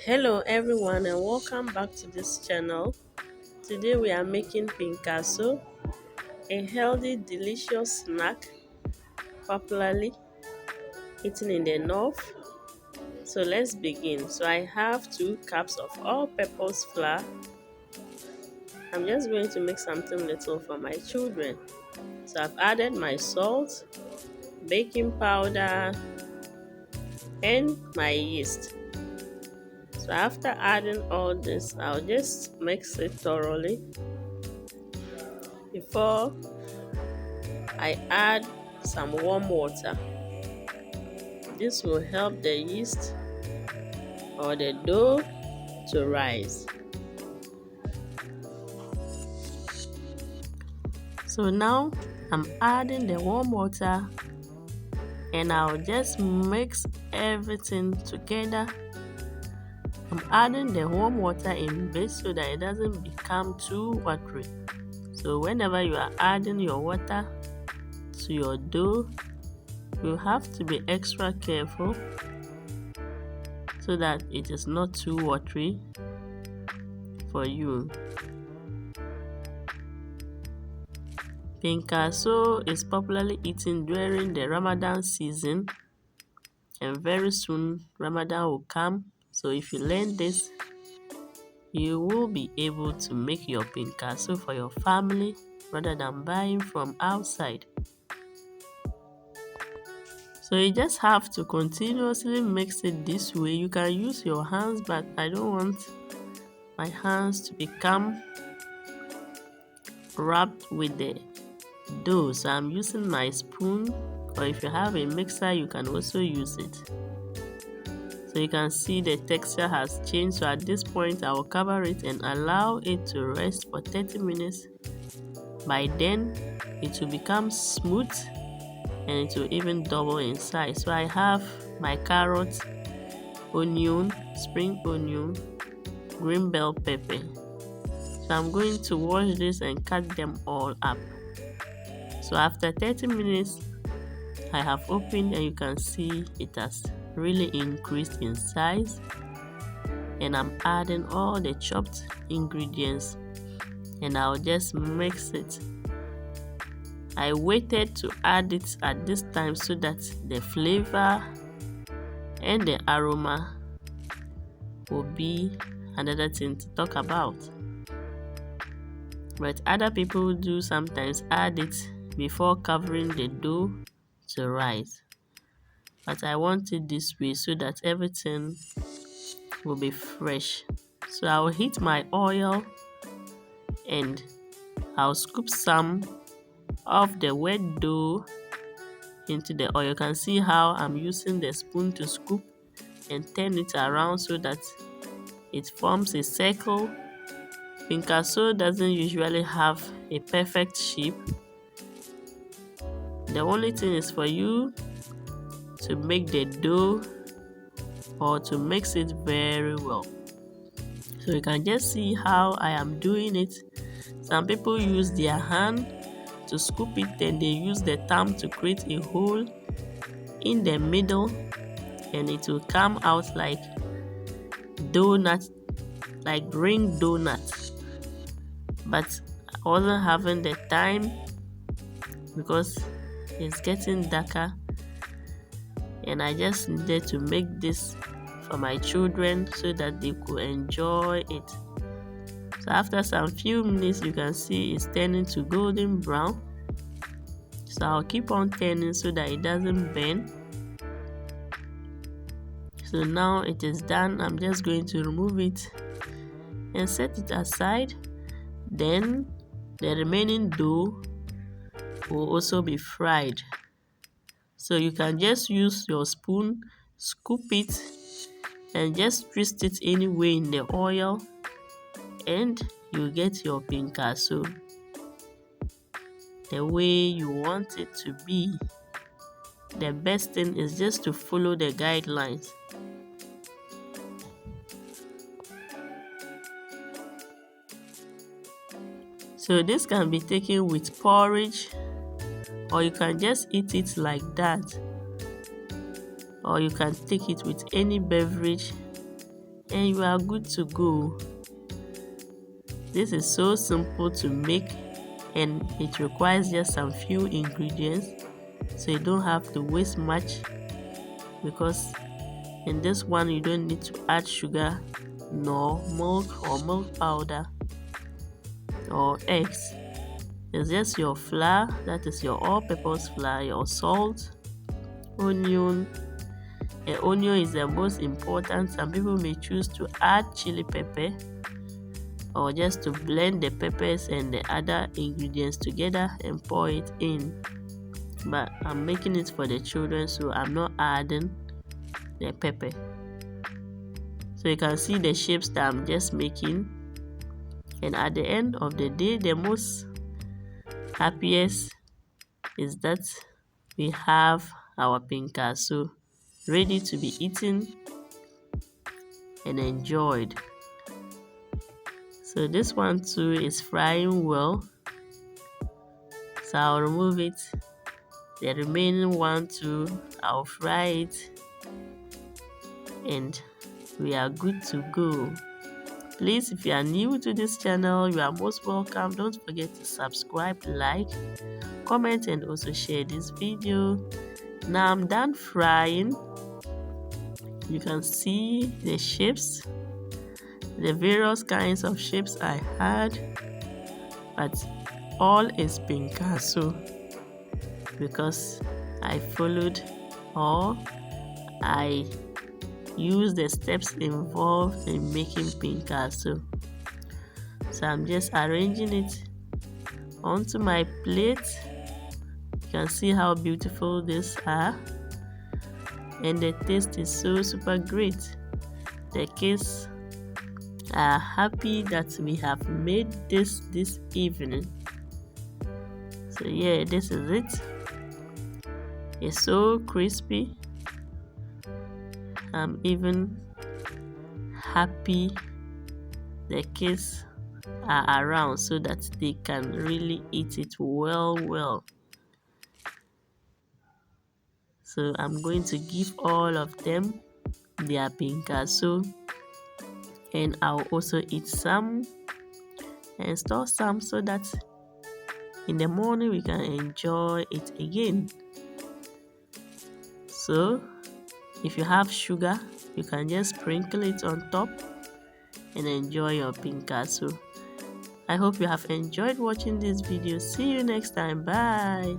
Hello everyone and welcome back to this channel. Today we are making Pinkaso, a healthy delicious snack popularly eaten in the north. So let's begin. So I have 2 cups of all-purpose flour. I'm just going to make something little for my children. So I've added my salt, baking powder and my yeast. So after adding all this, I'll just mix it thoroughly before I add some warm water. This will help the yeast or the dough to rise. So now I'm adding the warm water and I'll just mix everything together. I'm adding the warm water in bits so that it doesn't become too watery. So whenever you are adding your water to your dough, you have to be extra careful so that it is not too watery for you. Pinkaso is popularly eaten during the Ramadan season, and very soon Ramadan will come. So if you learn this, you will be able to make your Pinkaso for your family rather than buying from outside. So you just have to continuously mix it this way. You can use your hands, but I don't want my hands to become wrapped with the dough, so I'm using my spoon, or if you have a mixer you can also use it. So you can see the texture has changed. So at this point I will cover it and allow it to rest for 30 minutes. By then it will become smooth and it will even double in size. So I have my carrots, onion, spring onion, green bell pepper. So I'm going to wash this and cut them all up. So after 30 minutes, I have opened and you can see it has really increased in size. And I'm adding all the chopped ingredients and I'll just mix it. I waited to add it at this time so that the flavor and the aroma will be another thing to talk about. But other people do sometimes add it before covering the dough to rise. But I want it this way so that everything will be fresh. So I'll heat my oil and I'll scoop some of the wet dough into the oil. You can see how I'm using the spoon to scoop and turn it around so that it forms a circle. Pinkaso doesn't usually have a perfect shape. The only thing is for you to make the dough or to mix it very well. So you can just see how I am doing it. Some people use their hand to scoop it, then they use the thumb to create a hole in the middle and it will come out like donut, like ring donut. But I wasn't having the time because it's getting darker and I just needed to make this for my children so that they could enjoy it. So after some few minutes you can see it's turning to golden brown. So I'll keep on turning so that it doesn't burn. So now it is done. I'm just going to remove it and set it aside. Then the remaining dough will also be fried. So you can just use your spoon, scoop it and just twist it anywhere in the oil and you get your Pinkaso the way you want it to be. The best thing is just to follow the guidelines. So this can be taken with porridge, or you can just eat it like that, or you can take it with any beverage and you are good to go. This is so simple to make, and it requires just some few ingredients, so you don't have to waste much, because in this one you don't need to add sugar nor milk or milk powder or eggs. It's just your flour, that is your all-purpose flour, your salt, onion. The onion is the most important. Some people may choose to add chili pepper, or just to blend the peppers and the other ingredients together and pour it in. But I'm making it for the children, so I'm not adding the pepper. So you can see the shapes that I'm just making. And at the end of the day, the most happiest is that we have our Pinkaso ready to be eaten and enjoyed. So this one too is frying well, so I'll remove it. The remaining one too, I'll fry it, and we are good to go. Please, if you are new to this channel, you are most welcome. Don't forget to subscribe, like, comment, and also share this video. Now I'm done frying. You can see the shapes, the various kinds of shapes I had, but all is Pinkaso, because I followed, or I used the steps involved in making Pinkaso. So I'm just arranging it onto my plate. You can see how beautiful these are, and the taste is so super great. The kids are happy that we have made this evening. So yeah, this is it. It's so crispy. I'm even happy the kids are around so that they can really eat it well. So I'm going to give all of them their Pinkaso, and I'll also eat some and store some so that in the morning we can enjoy it again. So if you have sugar, you can just sprinkle it on top and enjoy your Pinkaso. I hope you have enjoyed watching this video. See you next time. Bye.